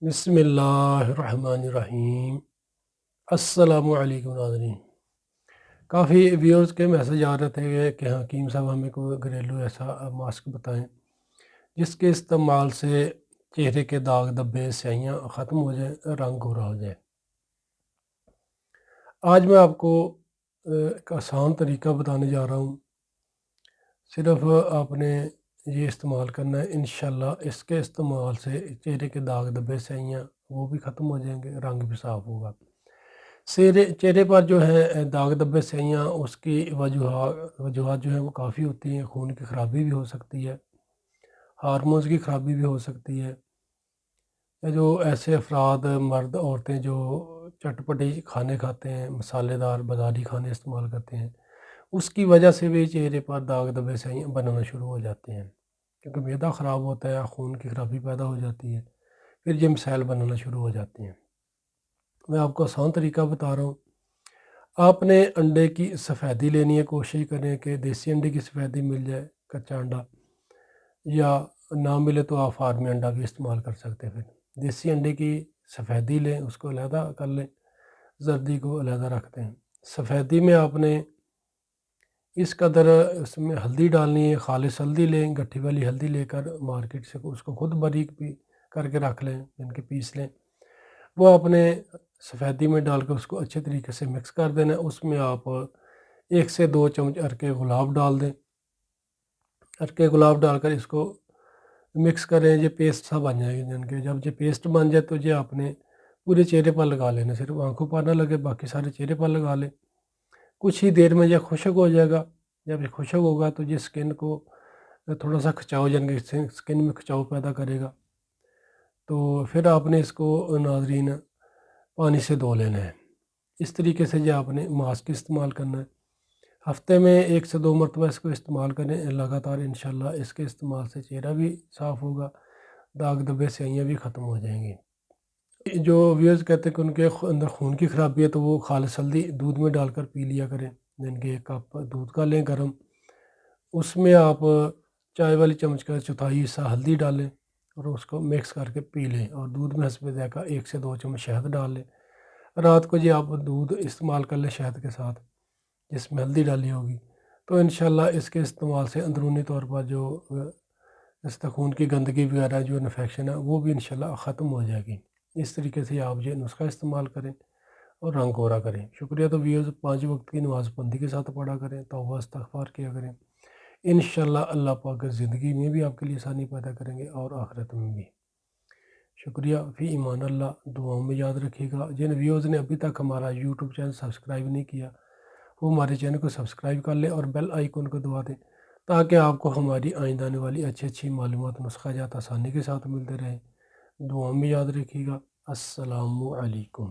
بسم اللہ الرحمن الرحیم۔ السلام علیکم ناظرین۔ کافی ویورز کے میسج آ رہے تھے کہ حکیم صاحب ہمیں کوئی گھریلو ایسا ماسک بتائیں جس کے استعمال سے چہرے کے داغ دھبے سیاہیاں ختم ہو جائیں، رنگ گورا ہو جائے۔ آج میں آپ کو ایک آسان طریقہ بتانے جا رہا ہوں۔ صرف آپ نے یہ استعمال کرنا ہے، انشاءاللہ اس کے استعمال سے چہرے کے داغ دھبے سیاہیاں وہ بھی ختم ہو جائیں گے، رنگ بھی صاف ہوگا۔ چہرے پر جو ہے داغ دھبے سیاہیاں، اس کی وجوہات جو ہیں وہ کافی ہوتی ہیں۔ خون کی خرابی بھی ہو سکتی ہے، ہارمونز کی خرابی بھی ہو سکتی ہے، یا جو ایسے افراد مرد عورتیں جو چٹپٹی کھانے کھاتے ہیں، مسالے دار بازاری کھانے استعمال کرتے ہیں، اس کی وجہ سے بھی چہرے پر داغ دھبے سیاہیاں بنانا شروع ہو جاتے ہیں، کیونکہ معدہ خراب ہوتا ہے، خون کی خرابی پیدا ہو جاتی ہے، پھر یہ مسائل بنانا شروع ہو جاتے ہیں۔ میں آپ کو آسان طریقہ بتا رہا ہوں۔ آپ نے انڈے کی سفیدی لینی ہے، کوشش کریں کہ دیسی انڈے کی سفیدی مل جائے، کچا انڈا، یا نہ ملے تو آپ فارمی انڈا بھی استعمال کر سکتے ہیں۔ پھر دیسی انڈے کی سفیدی لیں، اس کو علیحدہ کر لیں، زردی کو علیحدہ رکھتے ہیں۔ سفیدی میں آپ نے اس قدر اس میں ہلدی ڈالنی ہے، خالص ہلدی لیں، گٹھی والی ہلدی لے کر مارکیٹ سے اس کو خود باریک بھی کر کے رکھ لیں، ان کے پیس لیں، وہ اپنے سفیدی میں ڈال کر اس کو اچھے طریقے سے مکس کر دینا ہے۔ اس میں آپ 1 سے 2 چمچ عرق گلاب ڈال دیں۔ عرق گلاب ڈال کر اس کو مکس کریں، یہ پیسٹ سا بن جائے گا۔ جب یہ پیسٹ بن جائے تو یہ آپ نے پورے چہرے پر لگا لینا، صرف آنکھوں پر نہ لگے، باقی سارے چہرے پر لگا لیں۔ کچھ ہی دیر میں یہ خشک ہو جائے گا۔ جب یہ خشک ہوگا تو یہ سکن کو تھوڑا سا کھچاؤ، یعنی کہ سکن میں کھچاؤ پیدا کرے گا، تو پھر آپ نے اس کو ناظرین پانی سے دھو لینا ہے۔ اس طریقے سے یہ آپ نے ماسک استعمال کرنا ہے۔ ہفتے میں 1 سے 2 مرتبہ اس کو استعمال کریں لگاتار، انشاءاللہ اس کے استعمال سے چہرہ بھی صاف ہوگا، داغ دھبے سیاہیاں بھی ختم ہو جائیں گی۔ جو ویورز کہتے ہیں کہ ان کے اندر خون کی خرابی ہے تو وہ خالص ہلدی دودھ میں ڈال کر پی لیا کریں، یعنی کہ 1 کپ دودھ کا لیں گرم، اس میں آپ چائے والی چمچ کا 1/4 حصہ ہلدی ڈالیں اور اس کو مکس کر کے پی لیں، اور دودھ میں حسب ذائقہ 1 سے 2 چمچ شہد ڈال لیں۔ رات کو آپ دودھ استعمال کر لیں شہد کے ساتھ، جس میں ہلدی ڈالی ہوگی، تو انشاءاللہ اس کے استعمال سے اندرونی طور پر جو اس خون کی گندگی وغیرہ جو انفیکشن ہے وہ بھی انشاءاللہ ختم ہو جائے گی۔ اس طریقے سے آپ یہ نسخہ استعمال کریں اور رنگ گورا کریں۔ شکریہ۔ تو ویورز 5 وقت کی نماز بندی کے ساتھ پڑھا کریں، توبہ استغفار کیا کریں، انشاءاللہ اللہ پاک زندگی میں بھی آپ کے لیے آسانی پیدا کریں گے اور آخرت میں بھی۔ شکریہ۔ فی ایمان اللہ۔ دعاؤں میں یاد رکھیے گا۔ جن ویورز نے ابھی تک ہمارا یوٹیوب چینل سبسکرائب نہیں کیا، وہ ہمارے چینل کو سبسکرائب کر لیں اور بیل آئیکن کو دبا دیں، تاکہ آپ کو ہماری آئندہ آنے والی اچھی معلومات، نسخہ جات آسانی کے ساتھ ملتے رہیں۔ دعاؤں میں یاد رکھیے گا۔ السلام علیکم۔